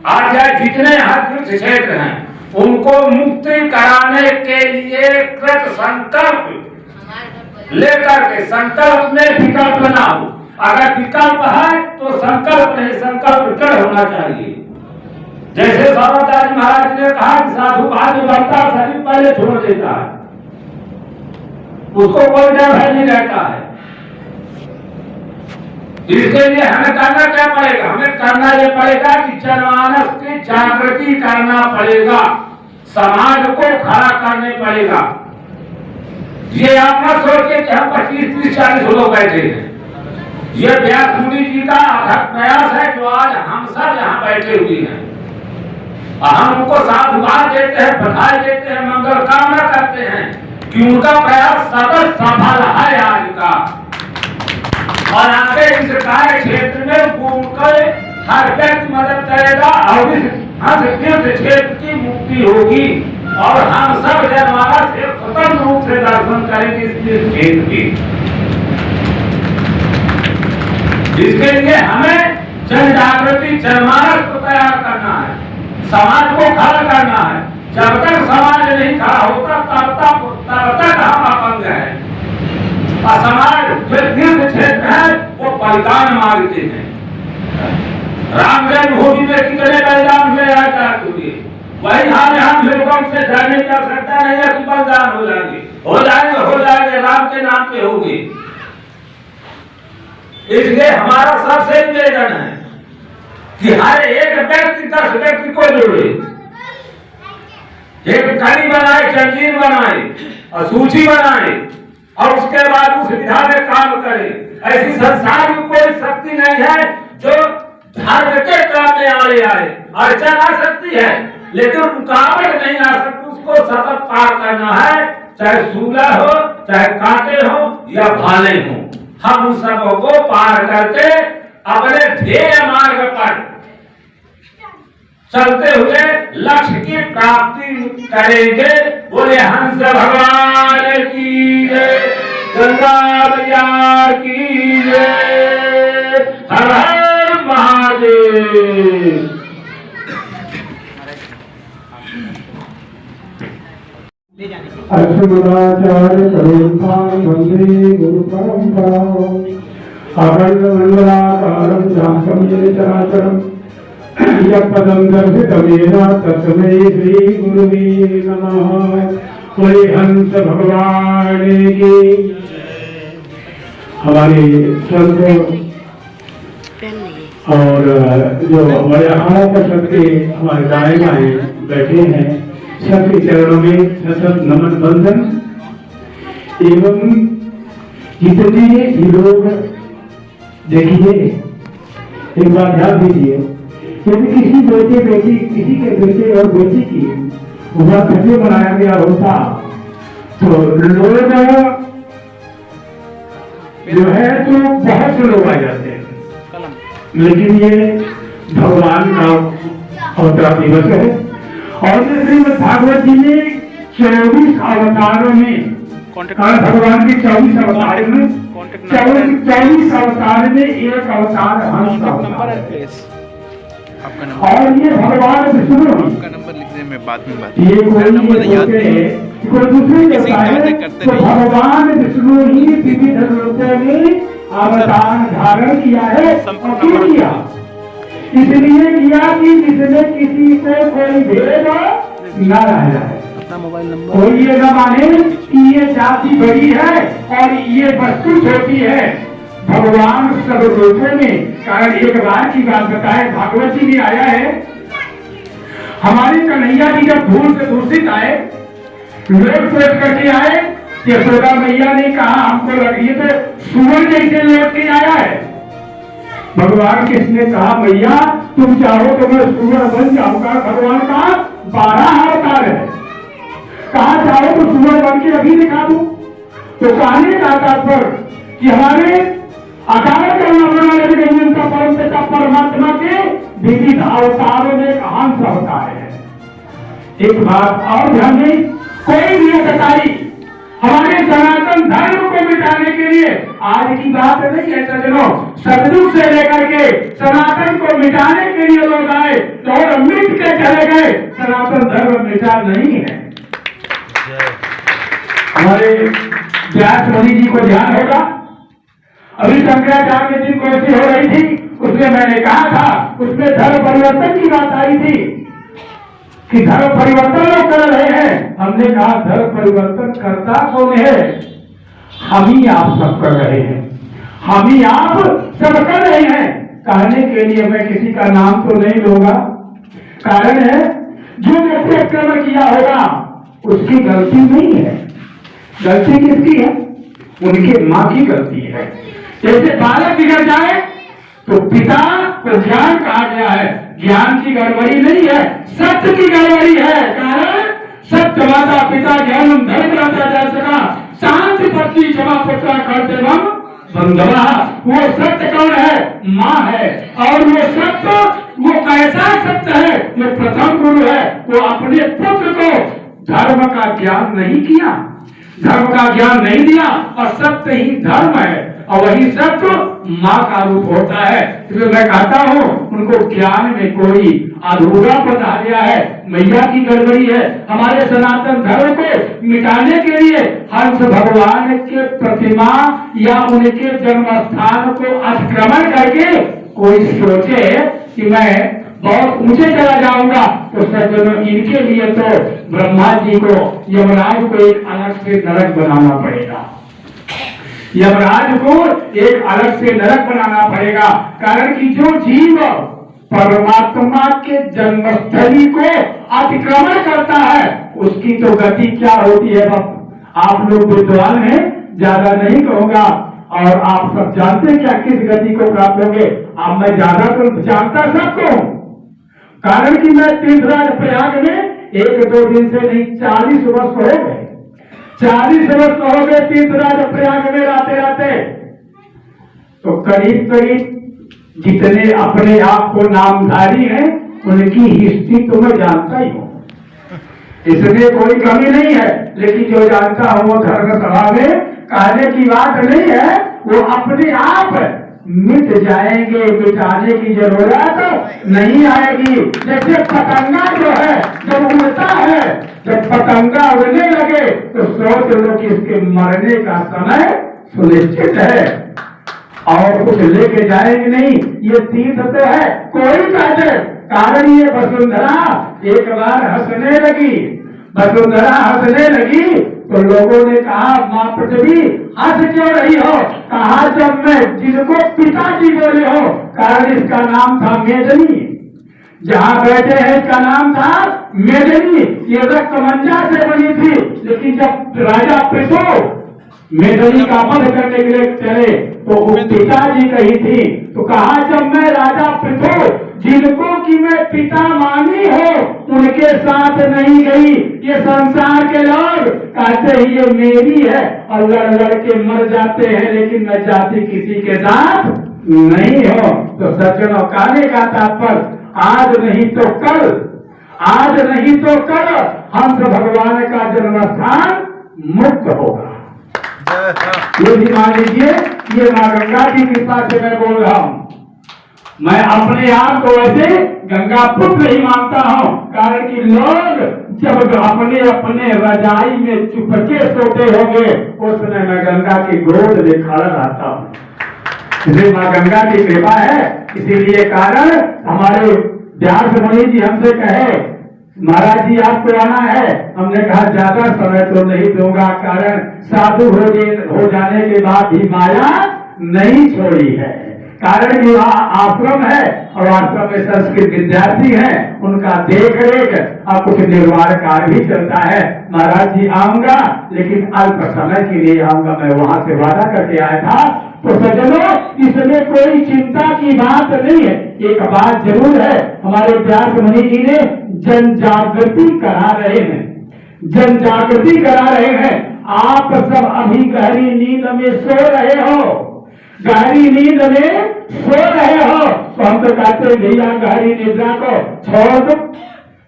आज जितने यहाँ तीर्थ क्षेत्र हैं उनको मुक्ति कराने के लिए कृत संकल्प लेकर के संकल्प में विकल्प ना हो। अगर विकल्प है तो संकल्प नहीं, संकल्प दृढ़ होना चाहिए। जैसे सरदार जी महाराज ने कहा कि साधु बाद में बढ़ता शरीर पहले छोड़ देता है, उसको कोई डर है नहीं रहता है। इसके लिए हमें करना क्या पड़ेगा? हमें करना ये पड़ेगा कि जनमानस की जागृति करना पड़ेगा, समाज को खड़ा करने पड़ेगा। ये आप न सोचिए कि हम 25, 30, 40 लोग बैठे हैं। ये व्यास मुनि जी का अथक प्रयास है जो आज हम सब यहाँ बैठे हुए हैं। हम उनको साधुवाद देते हैं, बधाई देते हैं, मंगल कामना करते हैं कि उनका प्रयास सतत सफल है आज का, और आगे इस कार्य क्षेत्र में उनका हर व्यक्ति मदद करेगा और इस हंस तीर्थ क्षेत्र की मुक्ति होगी और हम सब जनमानस से स्वतंत्र रूप से दर्शन करेंगे इस तीर्थ क्षेत्र की। इसके लिए हमें जन जागृति जनमानस को तैयार करना है, समाज को खड़ा करना है। जब तक समाज नहीं खड़ा होता तब तक हम अपंग हैं। और समाज जो तीर्थ क्षेत्र है वो बलिदान मांगते हैं। राम जन्मभूमि में कितने बलिदान हुए आचार्य हुए, वही हम लोगों से डरने की आवश्यकता नहीं है कि बलिदान हो जाएंगे, राम के नाम पे होंगे। इसलिए हमारा सबसे निवेदन है कि हर एक व्यक्ति 10 व्यक्ति को जोड़े, एक कड़ी बनाए, जंजीर बनाए और सूची बनाए और उसके बाद उस विधा में काम करें। ऐसी संसार में कोई शक्ति नहीं है जो धर्म के काम में आए। अड़चन आ सकती है लेकिन रुकावट नहीं आ सकती, उसको सतत पार करना है। चाहे सूला हो, चाहे कांटे हो या भाले हो, हम सबको पार करके अपने ध्येय मार्ग पर चलते हुए लक्ष्य की प्राप्ति करेंगे। बोले हंस भगवान की जय, गंगा मैया की जय, हर हर महादेव। अर्षमुदाचार्य करुणां वंदे गुरु परंपरां अखंड मंडलाकारं झांकं चराचरं यत्पदं दर्शितमेन तस्मै श्री गुरुवे नमः। बोले हंस भगवान की। हमारे संत और जो हमारे अखाड़ा परिषद के हमारे दाएं बाएं बैठे हैं, सबके चरणों में सशक्त नमन बंधन। एवं जितने भी लोग देखिए, एक बात ध्यान दीजिए, यदि किसी बेटे बेटी किसी के बेटे और बेटी की उपाधि बनाया गया होता तो लोग जो है तो बहुत से लोग आ जाते हैं, लेकिन ये भगवान का अवतार दिवस है। और श्रीमद् भागवत जी ने 24 अवतारों में, भगवान के 24 अवतार में 24 अवतार में एक अवतार हंस अवतार है। और ये भगवान विष्णु आपका नंबर लिखने में बाद में बात, ये कोई याद नहीं, कोई दूसरी देवता है, तो भगवान विष्णु ही विविध रूपों में अवतार धारण किया है। और क्यों किया? इसलिए किया कि जिसमें किसी को कोई भेद न रह जाए। अपना मोबाइल नंबर कोई ये न माने कि ये जाति बड़ी है और ये वस्तु छोटी है। भगवान सब रूपों में, कारण एक बार की बात बताए, भागवत जी भी आया है, हमारे कन्हैया जी जब धूल से दूषित आए, लोग सोच करके आए, यशोदा मैया ने कहा हमको लगी तो सुअर जैसे लौट के आया है। भगवान किसने कहा मैया तुम चाहो तो मैं सुअर बन जाऊंगा। भगवान का 12 अवतार है, कहा चाहो तो सुअर बन के अभी दिखा दूं। तो कहने का तात्पर्य कि हमारे आकार करना बना परम पिता परमात्मा के विविध अवतारों में एक हंस अवतार है। एक बात और ध्यान दें, कोई भी अधिकारी हमारे सनातन धर्म को मिटाने के लिए, आज की बात नहीं है सज्जनों, सतयुग से लेकर के सनातन को मिटाने के लिए लोग आए और मिट के चले गए। सनातन धर्म मिटा नहीं है। हमारे व्यास मुनि जी को ध्यान होगा, अभी शंकराचार्य के दिन कोई हो रही थी, उसमें मैंने कहा था, उसमें धर्म परिवर्तन की बात आई थी कि धर्म परिवर्तन लोग कर रहे हैं। हमने कहा धर्म परिवर्तन करता कौन है? हम ही आप सब कर रहे हैं, हम ही आप सब कर रहे हैं। कहने के लिए मैं किसी का नाम तो नहीं लूंगा, कारण है जो व्यक्ति अतिक्रमण किया होगा उसकी गलती नहीं है। गलती किसकी है? उनके माँ की गलती है। जैसे बालक बिगड़ जाए तो पिता को ज्ञान कहा गया है, ज्ञान की गड़बड़ी नहीं है, सत्य की गड़बड़ी है। कारण सत्य माता पिता ज्ञानम धर्म राजा जा सका शांति पत्नी क्षमा पुत्र करते बंधवा। वो सत्य कौन है? माँ है। और वो सत्य वो कैसा सत्य है? वो प्रथम गुरु है। वो अपने पुत्र को धर्म का ज्ञान नहीं किया, धर्म का ज्ञान नहीं दिया, और सत्य ही धर्म है और वही सत्य माँ का रूप होता है। इसलिए मैं कहता हूँ उनको ज्ञान में कोई अधूरा बता दिया है, मैया की गड़बड़ी है। हमारे सनातन धर्म को मिटाने के लिए हंस भगवान के प्रतिमा या उनके जन्म स्थान को अतिक्रमण करके कोई सोचे कि मैं बहुत ऊंचे चला जाऊंगा, तो सज्जनों इनके लिए तो ब्रह्मा जी को यमराज को एक अलग से नरक बनाना पड़ेगा। यमराज को एक अलग से नरक बनाना पड़ेगा। कारण कि जो जीव परमात्मा के जन्मस्थली को अतिक्रमण करता है उसकी तो गति क्या होती है? आप लोग विद्वान हैं, ज्यादा नहीं कहूंगा, और आप सब जानते क्या किस गति को प्राप्त होंगे। अब मैं ज्यादा तो जानता सबको, कारण कि मैं तीर्थराज प्रयाग में 1-2 दिन से नहीं 40 वर्ष हो गए। 40 वर्ष हो गए तीर्थराज प्रयाग में रहते रहते। तो करीब करीब जितने अपने आप को नामधारी हैं उनकी हिस्ट्री तो मैं जानता ही हूं, इसमें कोई कमी नहीं है। लेकिन जो जानता हूं वो धर्म सभा में कहने की बात नहीं है, वो अपने आप मिट जाएंगे, मिटाने की जरूरत नहीं आएगी। जैसे पतंगा जो है जब उड़ता है, जब पतंगा उड़ने लगे तो सोच लो कि इसके मरने का समय सुनिश्चित है और कुछ लेके जाएंगे नहीं। ये तीर्थ तो है कोई कहते, कारण ये वसुंधरा एक बार हंसने लगी, वसुंधरा हंसने लगी तो लोगों ने कहा माँ पृथ्वी हंस क्यों रही हो? कहा जब मैं जिनको पिताजी बोले हो, कारण इसका नाम था मेदनी, जहाँ बैठे हैं इसका नाम था मेदनी। ये रक्त मंजा से बनी थी, लेकिन जब राजा पृथु मेदनी का वध करने के लिए चले तो वो पिताजी कही थी। तो कहा जब मैं राजा पृथु जिनको कि मैं पिता मानी हो उनके साथ नहीं गई, ये संसार के लोग कहते ही ये मेरी है और लड़ लड़ के मर जाते हैं, लेकिन मैं जाति किसी के साथ नहीं हो। तो सज्जनों कहने का तात्पर्य आज नहीं तो कल, आज नहीं तो कल हंस भगवान का जन्म स्थान मुक्त होगा। ये भी मान लीजिए, ये माँ गंगा की कृपा से मैं बोल रहा हूँ। मैं अपने आप को वैसे गंगा पुत्र ही मानता हूँ, कारण कि लोग जब अपने अपने रजाई में चुपके सोते होंगे उस समय मैं गंगा की गोद में खड़ा रहता हूँ। इसलिए माँ गंगा की कृपा है। इसीलिए कारण हमारे व्यास मुनि जी हमसे कहे महाराज जी आपको आना है। हमने कहा ज्यादा समय तो नहीं दूंगा, कारण साधु हो जाने के बाद भी माया नहीं छोड़ी है। कारण कि वहाँ आश्रम है और आश्रम में संस्कृत विद्यार्थी हैं, उनका देख रेख और कुछ निर्वाह कार्य भी चलता है। महाराज जी आऊंगा, लेकिन अल्प समय के लिए आऊंगा, मैं वहां से वादा करके आया था। तो सज्जनों इसमें कोई चिंता की बात नहीं है। एक बात जरूर है, हमारे व्यास मुनि जी ने जन जागृति करा रहे हैं, जन जागृति करा रहे हैं। आप सब अभी गहरी नींद में सो रहे हो, गहरी नींद में सो रहे हो, तो हम तो कहते हैं भैया गहरी निद्रा को छोड़ दो,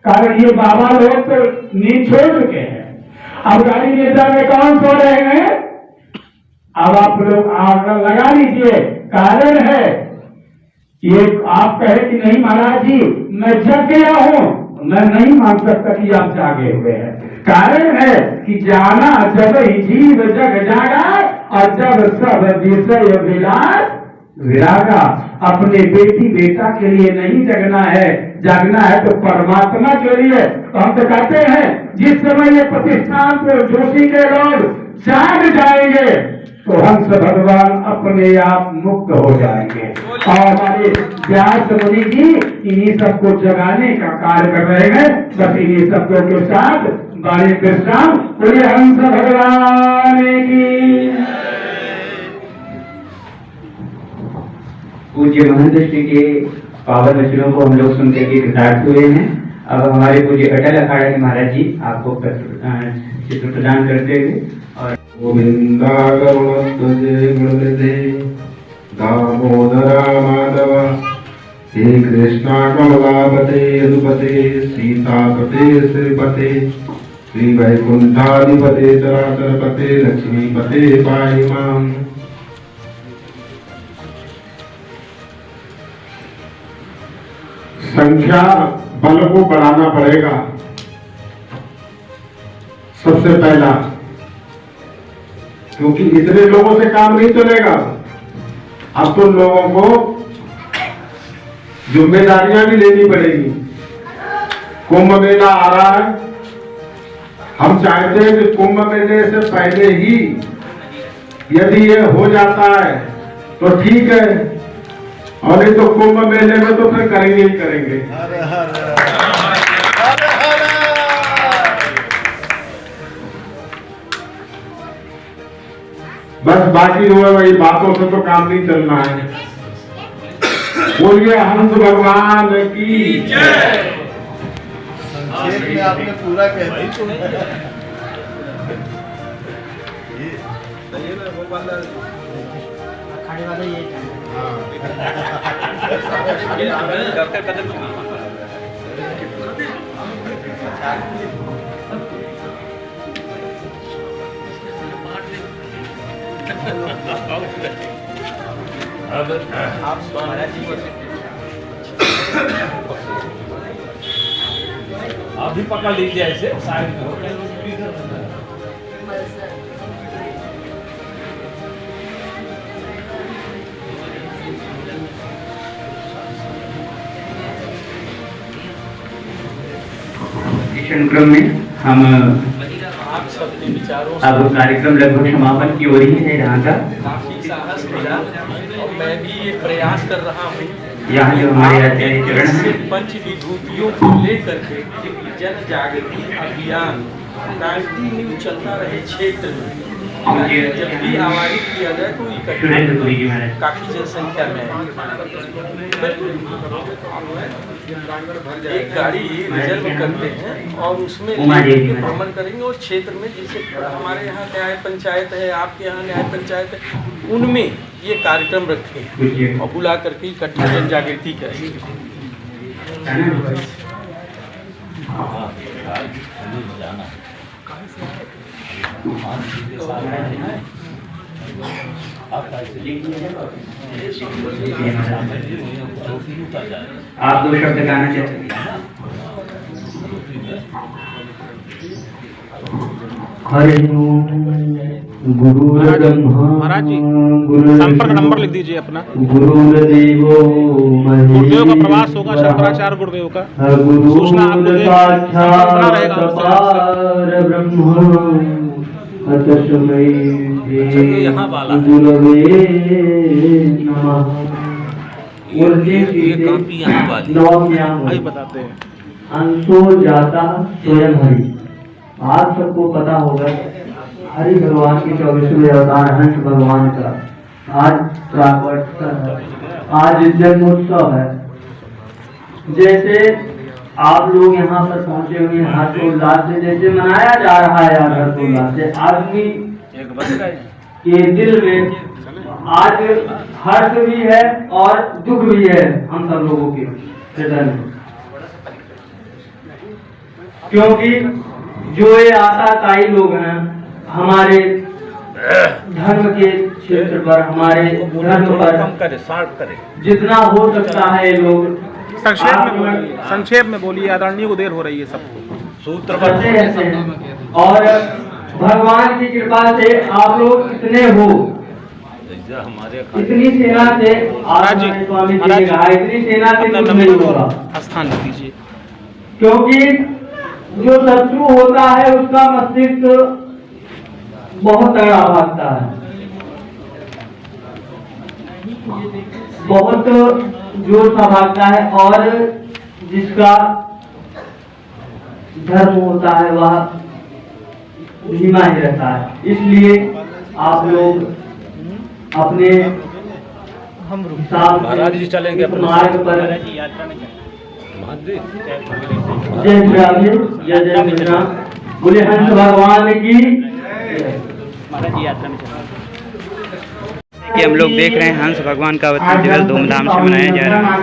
कारण ये बाबा लोग तो नींद छोड़ चुके हैं। अब गहरी निद्रा में कौन सो रहे हैं? अब आप लोग आग लगा लीजिए। कारण है ये आप कहे कि नहीं महाराज जी मैं जग गया हूं, मैं नहीं मान सकता कि आप जागे हुए हैं। कारण है कि जाना जब ही जीव जग जागा और जब सब विषय विलास विरागा। अपने बेटी बेटा के लिए नहीं जगना है, जागना है तो परमात्मा के लिए। तो हम तो कहते हैं जिस समय ये प्रतिष्ठान को जोशी के लोग जाग जाएंगे तो हंस भगवान अपने आप मुक्त हो जाएंगे। और हमारे व्यास मुनि जी इन्हीं सबको जगाने का कार्य कर रहे हैं। बस इन्हीं शब्दों के साथ बाणी विश्राम। बोलिए हंस भगवान की। पूज्य महंत श्री के पावन वचनों को हम लोग सुनकर के कृतार्थ हुए हैं। अब हमारे पूज्य अटल अखाड़ा के महाराज जी आपको चित्र प्रदान करते हुए और गोविंदा करुणध्वजे गुणनिधे दामोदरा माधव हे कृष्णा कमलापते यदुपते सीतापते श्रीपते श्री वैकुंठाधिपते चराचरपते लक्ष्मीपते पाहि माम्। संख्या बल को बढ़ाना पड़ेगा सबसे पहला, क्योंकि इतने लोगों से काम नहीं चलेगा। अब तो लोगों को जिम्मेदारियां भी लेनी पड़ेगी। कुंभ मेला आ रहा है, हम चाहते हैं कि कुंभ मेले से पहले ही यदि ये हो जाता है तो ठीक है, और नहीं तो कुंभ मेले में तो फिर करेंगे ही करेंगे। बस बाकी जो है वही बातों से तो काम नहीं चलना है। बोलिए हंस भगवान की जय। संक्षेप में आपने पूरा कह दिया। अभी पकड़ लीजिए ऐसे साइड में हो गए। इस अनुक्रम में हम अब कार्यक्रम लगभग समापन की ओर ही है यहाँ का। काफी साहस मिला और मैं भी ये प्रयास कर रहा हूँ यहाँ जो हमारे आचार्य चरण से हैं, पंच विभूतियों को लेकर के जन जागृति अभियान कंटिन्यू चलता रहे क्षेत्र में। जब भी आवाहित किया जाए तो सुरेंद्रपुरी जी इकट्ठा महाराज। काफी जनसंख्या में एक गाड़ी रिजर्व करते हैं और उसमें भ्रमण करेंगे और क्षेत्र में जैसे हमारे यहाँ न्याय पंचायत है, आपके यहाँ न्याय पंचायत है, उनमें ये कार्यक्रम रखें और बुला करके इकट्ठा जन जागृति करेंगे। आप 2 शब्द गाना चाहते हैं? हरि गुरु महाराज जी संपर्क नंबर लिख दीजिए अपना। गुरुदेवो गुरुदेव का प्रवास होगा, शंकराचार्य गुरुदेव का सूचना आपको बताते हैं। अंशो जाता स्वयं हरि। आप सबको पता होगा हरि भगवान के 24वें अवतार हंस भगवान का आज प्राकट्य है, आज जन्मोत्सव है। जैसे आप लोग यहाँ पर पहुँचे हुए हर्षोल्लास से जैसे मनाया जा रहा है, हर्षोल्लास से आदमी के दिल में आज हर्ष भी है और दुख भी है हम सब लोगों के हृदय में, क्योंकि जो ये आशाताई लोग हैं हमारे धर्म के क्षेत्र पर, हमारे धर्म पर जितना हो सकता है लोग संक्षेप में बोलिए, आदरणीय को देर हो रही है सबको। सूत्र करते रहते हैं और भगवान की कृपा से आप लोग इतने हो, इतनी सेना से स्वामी जी ने कहा इतनी सेना से कुछ नहीं होगा। स्थान लिख दीजिए। क्योंकि जो शत्रु होता है उसका मस्तिष्क बहुत तगड़ा भागता है, बहुत जोर सा भागता है और जिसका धर्म होता है वह धीमा ही रहता है। इसलिए आप लोग अपने महाराज जी चलेंगे मार्ग पर जय जय जय मिश्रा बोले हंस भगवान की। कि हम लोग देख रहे हैं हंस भगवान का अवतरण दिवस धूमधाम से मनाया जा रहा है।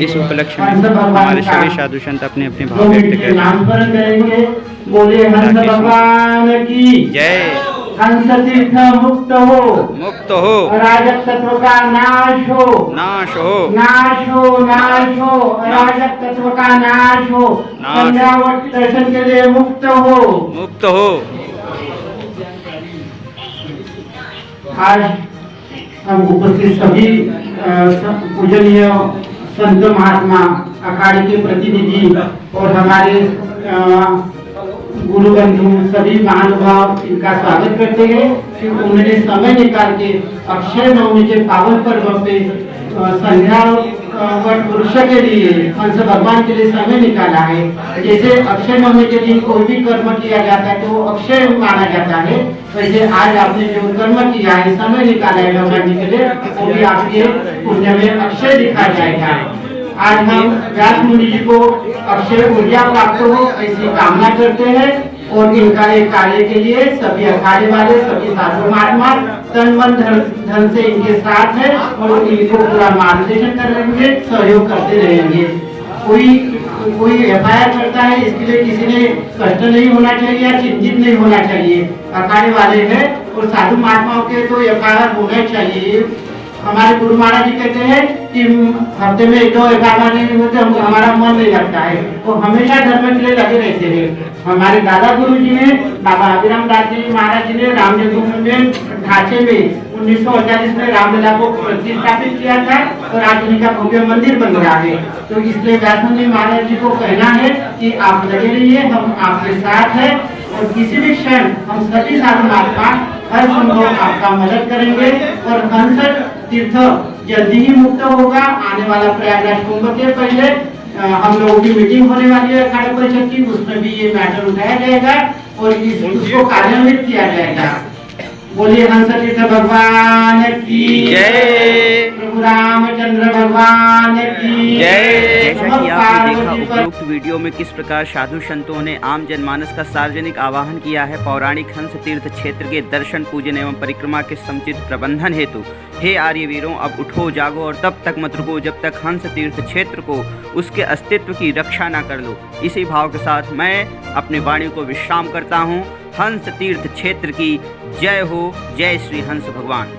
इस उपलक्ष्य में हमारे सभी साधु संत अपने अपने भाव व्यक्त कर रहे हैं। बोले हंस भगवान की जय। हंस तीर्थ मुक्त हो, मुक्त हो, अराजक तत्व का नाश हो, नाश हो, नाश हो, नाश हो, अराजक तत्व का नाश हो, संध्यावत दर्शन के लिए मुक्त हो, मुक्त हो। आज हम उपस्थित सभी पूजनीय संत महात्मा अखाड़े के प्रतिनिधि और हमारे गुरु बंधु सभी महानुभाव इनका स्वागत करते हैं कि उन्होंने समय निकाल के अक्षय नवमी के पावन पर्व पे संध्या पुरुष के लिए हंस भगवान के लिए समय निकाला है। जैसे अक्षय नवमी के दिन कोई भी कर्म किया जाता है तो अक्षय माना जाता है, वैसे आज आपने जो कर्म किया है समय निकाला है भगवान जी के लिए, वो भी आपके पुण्य में अक्षय दिखाया जाएगा। आज हम व्यास मुनि जी को अक्षय ऊर्जा प्राप्त हो ऐसी कामना करते हैं। और इनका एक कार्य के लिए सभी अखाड़े वाले, सभी साधु महात्मा तन मन धन से इनके साथ है और इनको पूरा मार्गदर्शन करेंगे, सहयोग करते रहेंगे। कोई एफआईआर करता है, इसके लिए किसी ने कष्ट नहीं होना चाहिए या चिंतित नहीं होना चाहिए। अखाड़े वाले हैं और साधु महात्माओं के तो एफआईआर होना चाहिए। हमारे गुरु महाराज जी कहते हैं कि हफ्ते में 1-2 एफआईआर नहीं होते, हमारा मन नहीं लगता है, वो हमेशा धर्म के लिए लगे रहते हैं। हमारे दादा गुरु जी ने, बाबा अभिराम दास जी महाराज जी ने राम जन्मभूमि में ढांचे में 1948 में रामलला को प्रतिष्ठापित किया था और आज उनका भव्य मंदिर बन रहा है। तो इसलिए वैष्णव जी महाराज जी को कहना है कि आप लगे रहिए, हम आपके साथ हैं और किसी भी क्षण हम सभी साधु महात्मा हर संभव आपका मदद करेंगे। और हंस तीर्थ जल्दी ही मुक्त होगा। आने वाला प्रयागराज कुंभ के पहले हम लोगों की मीटिंग होने वाली है अखाड़ा परिषद की, उसमें भी ये मैटर उठाया जाएगा और इसको कार्यान्वित किया जाएगा। बोलिए हंस तीर्थ भगवान की जय, प्रभु रामचंद्र भगवान की जय। जैसा कि आपने देखा उपरोक्त वीडियो में किस प्रकार साधु संतों ने आम जनमानस का सार्वजनिक आह्वान किया है पौराणिक हंस तीर्थ क्षेत्र के दर्शन, पूजन एवं परिक्रमा के समुचित प्रबंधन हेतु। हे आर्यवीरों, अब उठो जागो और तब तक मत रुको जब तक हंस तीर्थ क्षेत्र को उसके अस्तित्व की रक्षा न कर लो। इसी भाव के साथ मैं अपनी वाणी को विश्राम करता हूँ। हंस तीर्थ क्षेत्र की जय हो। जय श्री हंस भगवान।